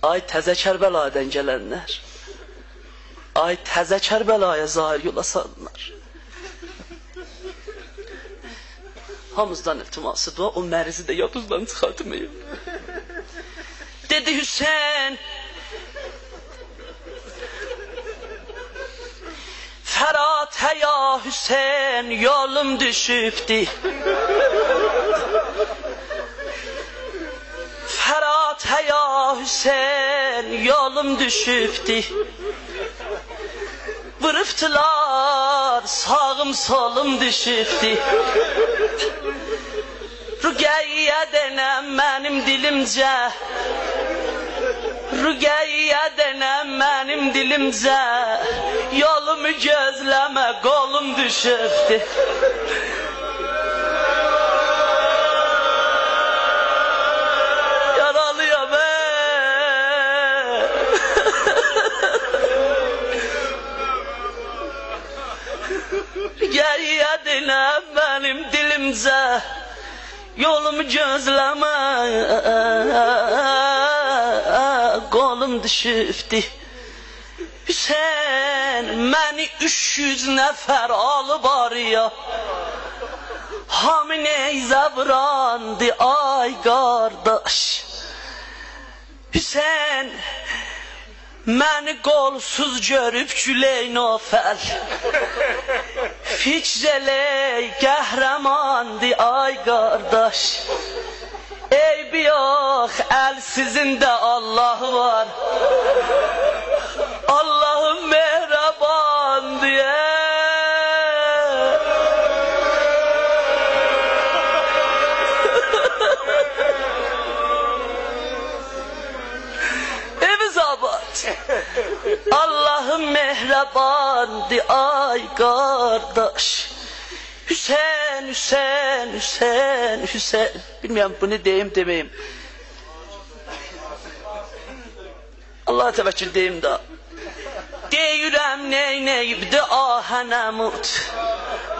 Ay təzə Kərbəladan gələnlər, ay təzə Kərbəlaya zahir yola salınlar. Hamızdan iltiması dua, o mərizi də yadınızdan çıxartmayın. Dedi Hüseyin, Fəratə ya Hüseyin, yolum düşübdi. Fəratə ya Hüseyin, yolum düşübdi. Vırıftılar, sağım solum düşübdi. Rüqəyyə denəm mənim dilimcə, Rüqəyyə denəm mənim dilimcə, yolumu gözləmə, qolum düşübdi. Yaralıyam Rüqəyyə denəm mənim dilimcə, yolumu gözləmə, qolum düşübdi. Hüseyin, məni 300 nəfər alıb arıya, hamı neyzə vurandı, ay qardaş. Hüseyin, məni qolsuz görüb Güleyn ofəl, Ficreley qəhrəmandı, ay qardaş. Eybi yox, əlsizin də Allah var, Allahım mehrabandı. Eviz abad, Allahım mehrabandı, ay qardaş. Hüseyin, Hüseyin, Hüseyin, Hüseyin. Bilmiyorum bunu deyim demeyim. Allah'a təvəkkül deyim da. Deyirəm neynəyibdi ahə Nəmud.